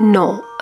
9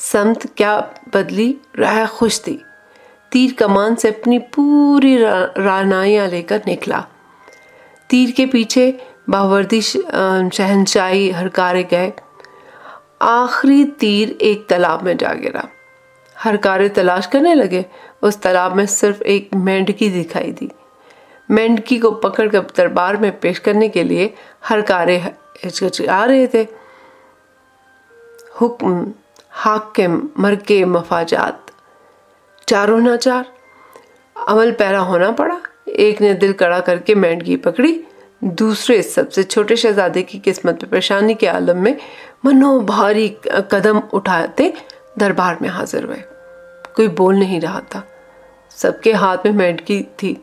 سمت کیا بدلی، رائے خوش تھی۔ تیر کمان سے اپنی پوری رعنائیاں لے کر نکلا۔ تیر کے پیچھے باوردی شہنشاہی ہرکارے گئے۔ آخری تیر ایک تالاب میں جا گرا۔ ہرکارے تلاش کرنے لگے۔ اس تالاب میں صرف ایک مینڈکی دکھائی دی۔ مینڈکی کو پکڑ کر دربار میں پیش کرنے کے لیے ہرکارے ہچکچا رہے تھے۔ حکم، حاکم، مرکے، مفاجات، چاروں ناچار۔ عمل پیرا ہونا پڑا۔ ایک نے دل کڑا کر کے مینڈکی پکڑی، دوسرے سب سے چھوٹے شہزادے کی قسمت پہ پریشانی کے عالم میں منو بھاری قدم اٹھاتے دربار میں حاضر ہوئے۔ کوئی بول نہیں رہا تھا۔ سب کے ہاتھ میں مینڈکی تھی۔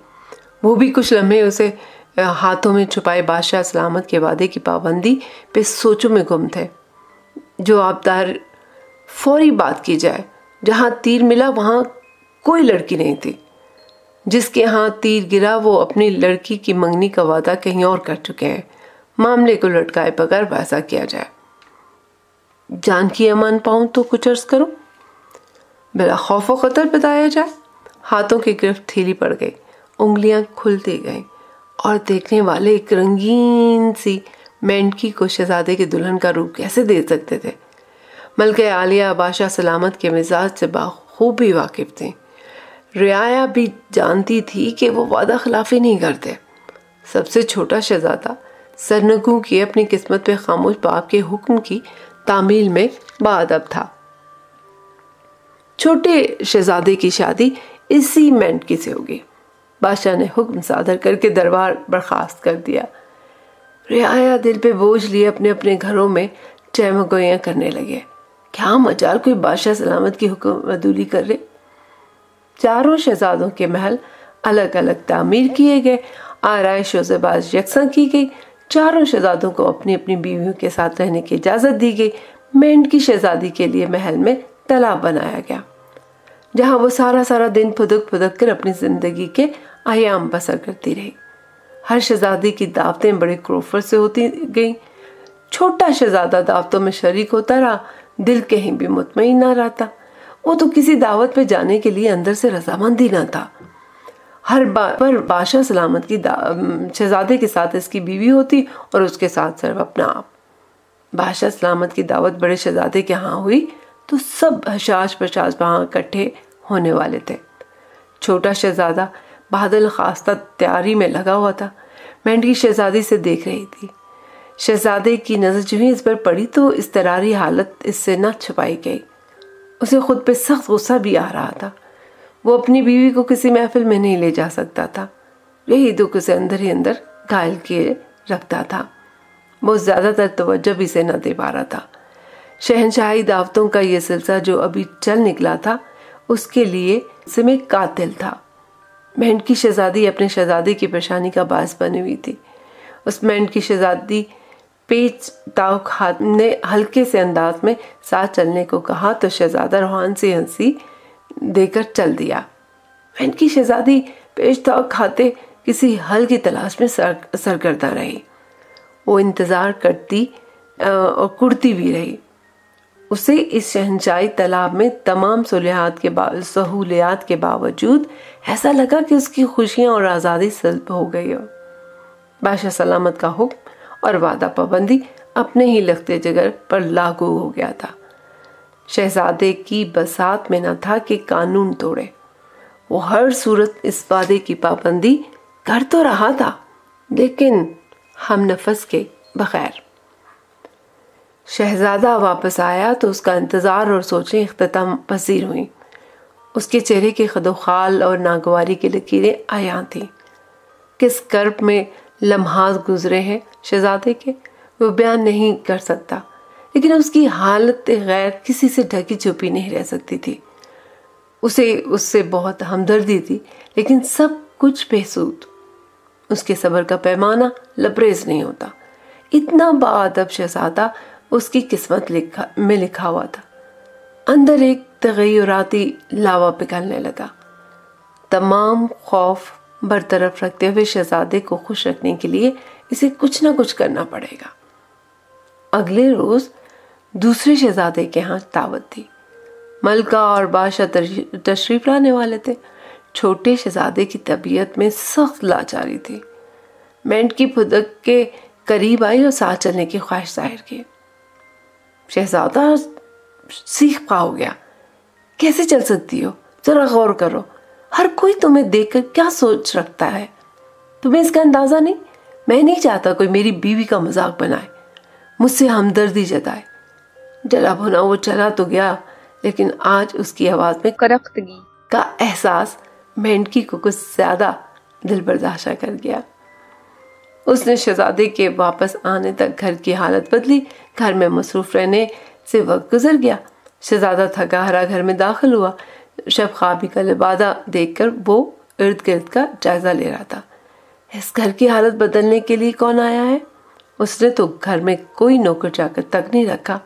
وہ بھی کچھ لمحے اسے ہاتھوں میں چھپائے بادشاہ سلامت کے وعدے کی پابندی پہ سوچوں میں گم تھے۔ جو آبدار فوری بات کی جائے، جہاں تیر ملا وہاں کوئی لڑکی نہیں تھی۔ جس کے ہاں تیر گرا وہ اپنی لڑکی کی منگنی کا وعدہ کہیں اور کر چکے ہیں۔ معاملے کو لٹکائے بغیر ویسا کیا جائے۔ جان کی امان پاؤں تو کچھ عرض کروں، بلا خوف و خطر بتایا جائے۔ ہاتھوں کی گرفت ڈھیلی پڑ گئی، انگلیاں کھلتی گئیں، اور دیکھنے والے ایک رنگین سی مینڈکی کو شہزادے کے دلہن کا روپ کیسے دے سکتے تھے؟ ملکہ عالیہ بادشاہ سلامت کے مزاج سے بخوبی واقف تھیں۔ رعایا بھی جانتی تھی کہ وہ وعدہ خلافی نہیں کرتے۔ سب سے چھوٹا شہزادہ سرنگوں کی اپنی قسمت پہ خاموش باپ کے حکم کی تعمیل میں باادب تھا۔ چھوٹے شہزادے کی شادی اسی مینڈکی سے ہوگی۔ بادشاہ نے حکم صادر کر کے دربار برخاست کر دیا۔ رعایا دل پہ بوجھ لیے اپنے اپنے گھروں میں چہمگوئیاں کرنے لگے۔ کیا مجال کوئی بادشاہ سلامت کی حکم عدولی کر رہے؟ چاروں شہزادوں کے محل الگ الگ تعمیر کیے گئے، آرائش و زیبائش یکساں کی گئی۔ چاروں شہزادوں کو اپنی اپنی بیویوں کے ساتھ رہنے کی اجازت دی گئی۔ مینڈکی شہزادی کے لیے محل میں تالاب بنایا گیا، جہاں وہ سارا دن پھدک پھدک کر اپنی زندگی کے ایام بسر کرتی رہی۔ ہر شہزادی کی دعوتیں بڑے کروفر سے ہوتی گئیں۔ چھوٹا شہزادہ دعوتوں میں شریک ہوتا رہا، دل کہیں بھی مطمئن نہ رہتا۔ وہ تو کسی دعوت پہ جانے کے لیے اندر سے رضامندی نہ تھا۔ ہر بار پر بادشاہ سلامت کی شہزادے کے ساتھ اس کی بیوی ہوتی اور اس کے ساتھ صرف اپنا آپ۔ بادشاہ سلامت کی دعوت بڑے شہزادے کے ہاں ہوئی تو سب حشاش پشاش وہاں اکٹھے ہونے والے تھے۔ چھوٹا شہزادہ بادل خواستہ تیاری میں لگا ہوا تھا۔ مینڈکی شہزادی سے دیکھ رہی تھی۔ شہزادے کی نظر جو ہی اس پر پڑی تو اضطراری حالت اس سے نہ چھپائی گئی۔ اسے خود پہ سخت غصہ بھی آ رہا تھا۔ وہ اپنی بیوی کو کسی محفل میں نہیں لے جا سکتا تھا۔ یہی دکھ اسے اندر ہی اندر گھائل کیے رکھتا تھا۔ وہ زیادہ تر توجہ بھی سے نہ دے پا رہا تھا۔ شہنشاہی دعوتوں کا یہ سلسلہ جو ابھی چل نکلا تھا اس کے لیے میں قاتل تھا۔ مینڈکی شہزادی اپنے شہزادی کی پریشانی کا باعث بنی ہوئی تھی۔ اس مینڈکی شہزادی پیچ تاؤ نے ہلکے سے انداز میں ساتھ چلنے کو کہا تو شہزادہ روحان سے ہنسی دے کر چل دیا۔ مینڈکی شہزادی پیچ تاؤ کھاتے کسی حل کی تلاش میں سرگردہ رہی۔ وہ انتظار کرتی اور کڑتی بھی رہی۔ اسے اس شہنشاہی تالاب میں تمام سہولیات کے باوجود ایسا لگا کہ اس کی خوشیاں اور آزادی سلب ہو گئی ہو۔ بادشاہ سلامت کا حکم اور وعدہ پابندی اپنے ہی لختے جگر پر لاگو ہو گیا تھا۔ شہزادے کی بساط میں نہ تھا کہ قانون توڑے۔ وہ ہر صورت اس وعدے کی پابندی کر تو رہا تھا، لیکن ہم نفس کے بغیر۔ شہزادہ واپس آیا تو اس کا انتظار اور سوچیں اختتام پذیر ہوئیں۔ اس کے چہرے کے خد و خال اور ناگواری کی لکیریں عیاں تھیں۔ کس کرب میں لمحات گزرے ہیں شہزادے کے وہ بیان نہیں کر سکتا، لیکن اس کی حالت غیر کسی سے ڈھکی چھپی نہیں رہ سکتی تھی۔ اسے اس سے بہت ہمدردی تھی، لیکن سب کچھ بے سود۔ اس کے صبر کا پیمانہ لبریز نہیں ہوتا۔ اتنا باادب شہزادہ اس کی قسمت میں لکھا ہوا تھا۔ اندر ایک تغیراتی لاوا پگھلنے لگا۔ تمام خوف برطرف رکھتے ہوئے شہزادے کو خوش رکھنے کے لیے اسے کچھ نہ کچھ کرنا پڑے گا۔ اگلے روز دوسرے شہزادے کے ہاں دعوت تھی۔ ملکہ اور بادشاہ تشریف لانے والے تھے۔ چھوٹے شہزادے کی طبیعت میں سخت لاچاری تھی۔ مینڈکی پھدک کے قریب آئی اور ساتھ چلنے کی خواہش ظاہر کی۔ شہزادہ سیخ پا ہو گیا، کیسے چل سکتی ہو؟ ذرا غور کرو، ہر کوئی تمہیں دیکھ کر کیا سوچ رکھتا ہے، تمہیں اس کا اندازہ نہیں؟ میں نہیں چاہتا کوئی میری بیوی کا مذاق بنائے، مجھ سے ہمدردی جتائے۔ جلا بھنا وہ چلا تو گیا، لیکن آج اس کی آواز میں کرختگی کا احساس مینڈکی کو کچھ زیادہ دل برداشتہ کر گیا۔ اس نے شہزادے کے واپس آنے تک گھر کی حالت بدلی۔ گھر میں مصروف رہنے سے وقت گزر گیا۔ شہزادہ تھکا ہرا گھر میں داخل ہوا۔ شب خوابی کا لبادہ دیکھ کر وہ ارد گرد کا جائزہ لے رہا تھا۔ اس گھر کی حالت بدلنے کے لیے کون آیا ہے؟ اس نے تو گھر میں کوئی نوکر چاکر تک نہیں رکھا۔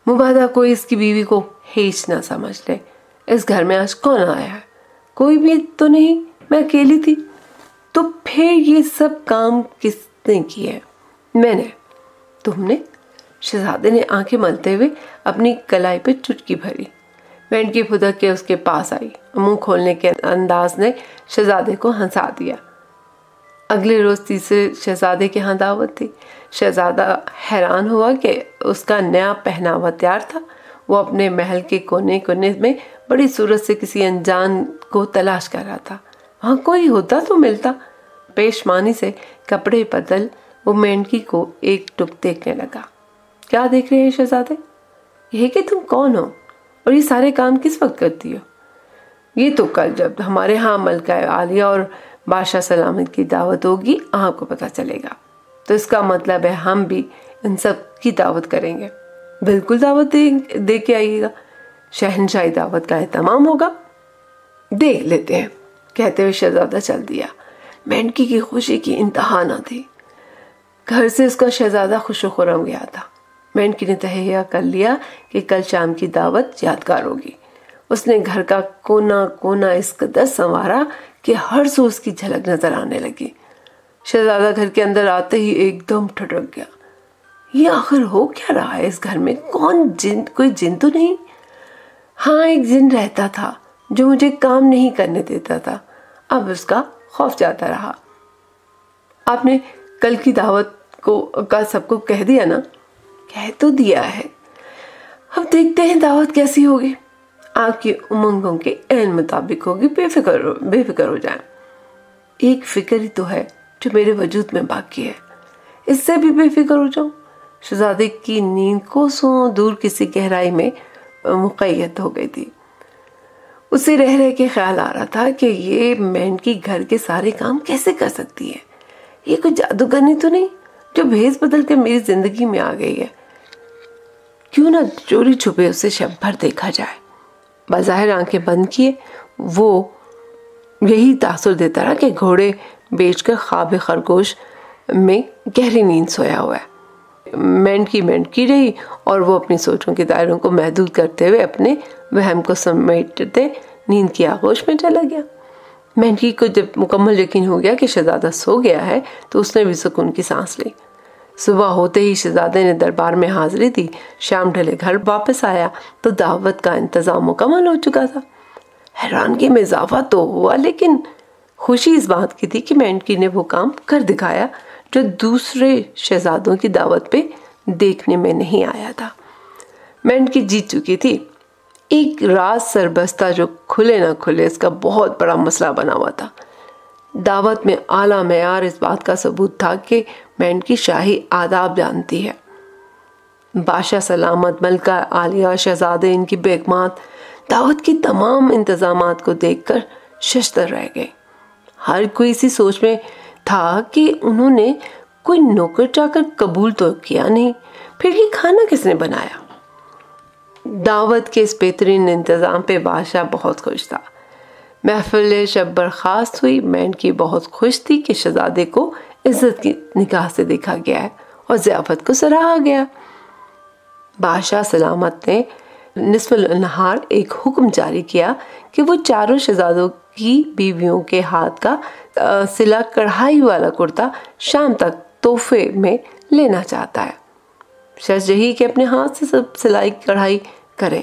مبادا کوئی اس کی بیوی کو ہیچ نہ سمجھ لے۔ اس گھر میں آج کون آیا ہے؟ کوئی بھی تو نہیں، میں اکیلی تھی۔ تو پھر یہ سب کام کس نے کیے؟ میں نے۔ تم نے؟ شہزادے نے آنکھیں ملتے ہوئے اپنی کلائی پہ چٹکی بھری۔ مینڈکی پھدک کے اس کے پاس آئی۔ منہ کھولنے کے انداز نے شہزادے کو ہنسا دیا۔ اگلے روز تیسرے شہزادے کے ہاں دعوت تھی۔ شہزادہ حیران ہوا کہ اس کا نیا پہناوا تیار تھا۔ وہ اپنے محل کے کونے کونے میں بڑی صورت سے کسی انجان کو تلاش کر رہا تھا۔ وہاں کوئی ہوتا تو ملتا۔ پیشمانی سے کپڑے بدل وہ مینڈکی کو ایک ٹک دیکھنے لگا۔ کیا دیکھ رہے ہیں شہزادے؟ یہ کہ تم کون ہو اور یہ سارے کام کس وقت کرتی ہو؟ یہ تو کل جب ہمارے ہاں ملکہ عالیہ اور بادشاہ سلامت کی دعوت ہوگی آپ کو پتہ چلے گا۔ تو اس کا مطلب ہے ہم بھی ان سب کی دعوت کریں گے۔ بالکل دعوت دے کے آئیے گا، شہنشاہی دعوت کا اہتمام ہوگا۔ دیکھ لیتے ہیں، کہتے ہوئے شہزادہ چل دیا۔ مینڈکی کی خوشی کی انتہا نہ تھی۔ گھر سے اس کا شہزادہ خوش و خرم گیا تھا۔ مینڈکی نے تہیہ کر لیا کہ کل شام کی دعوت یادگار ہوگی۔ اس نے گھر کا کونا کونا اس قدر سنوارا کہ ہر سو اس کی جھلک نظر آنے لگی۔ شہزادہ گھر کے اندر آتے ہی ایک دم ٹھٹک گیا۔ یہ آخر ہو کیا رہا ہے اس گھر میں؟ کوئی جن تو نہیں؟ ہاں، ایک جن رہتا تھا جو مجھے کام نہیں کرنے دیتا تھا، اب اس کا خوف جاتا رہا۔ آپ نے کل کی دعوت کا سب کو کہہ دیا نا؟ کہہ تو دیا ہے، اب دیکھتے ہیں دعوت کیسی ہوگی۔ آپ کی امنگوں کے عین مطابق ہوگی، بے فکر ہو جائیں۔ ایک فکر ہی تو ہے جو میرے وجود میں باقی ہے، اس سے بھی بے فکر ہو جاؤں۔ شہزادے کی نیند کوسوں دور کسی گہرائی میں مقید ہو گئی تھی۔ اسے رہ رہ کے خیال آ رہا تھا کہ یہ مینڈکی گھر کے سارے کام کیسے کر سکتی ہے؟ یہ کوئی جادوگرنی تو نہیں جو بھیس بدل کے میری زندگی میں آ گئی ہے؟ کیوں نہ چوری چھپے اسے شب بھر دیکھا جائے۔ بظاہر آنکھیں بند کیے وہ یہی تاثر دیتا رہا کہ گھوڑے بیچ کر خواب خرگوش میں گہری نیند سویا ہوا ہے۔ مینڈکی رہی اور وہ اپنی سوچوں کے دائروں کو محدود کرتے ہوئے اپنے وہم کو سمیٹتے نیند کی آغوش میں چلا گیا۔ مینڈکی کو جب مکمل یقین ہو گیا کہ شہزادہ سو گیا ہے تو اس نے بھی سکون کی سانس لی۔ صبح ہوتے ہی شہزادے نے دربار میں حاضری دی۔ شام ڈھلے گھر واپس آیا تو دعوت کا انتظام مکمل ہو چکا تھا۔ حیرانگی میں اضافہ تو ہوا، لیکن خوشی اس بات کی تھی کہ مینڈکی نے وہ کام کر دکھایا جو دوسرے شہزادوں کی دعوت پہ دیکھنے میں نہیں آیا تھا۔ مینڈکی جیت چکی تھی۔ ایک راز سربستہ جو کھلے نہ کھلے اس کا بہت بڑا مسئلہ بنا ہوا تھا۔ دعوت میں اعلیٰ معیار اس بات کا ثبوت تھا کہ مینڈکی شاہی آداب جانتی ہے۔ بادشاہ سلامت، ملکہ عالیہ، شہزادے، ان کی بیگمات دعوت کی تمام انتظامات کو دیکھ کر ششدر رہ گئے۔ ہر کوئی اسی سوچ میں تھا کہ انہوں نے کوئی نوکر چاکر قبول تو کیا نہیں، پھر یہ کھانا کس نے بنایا؟ دعوت کے اس بہترین انتظام پہ بادشاہ بہت خوش تھا۔ محفل شب برخاست ہوئی۔ مینڈکی بہت خوش تھی کہ شہزادے کو عزت کی نگاہ سے دیکھا گیا ہے اور ضیافت کو سراہا گیا۔ بادشاہ سلامت نے نصف النہار ایک حکم جاری کیا کہ وہ چاروں شہزادوں کی بیویوں کے ہاتھ کا سلا کڑھائی والا کرتا شام تک تحفے میں لینا چاہتا ہے۔ شرط یہی کہ اپنے ہاتھ سے سب سلائی کڑھائی کریں۔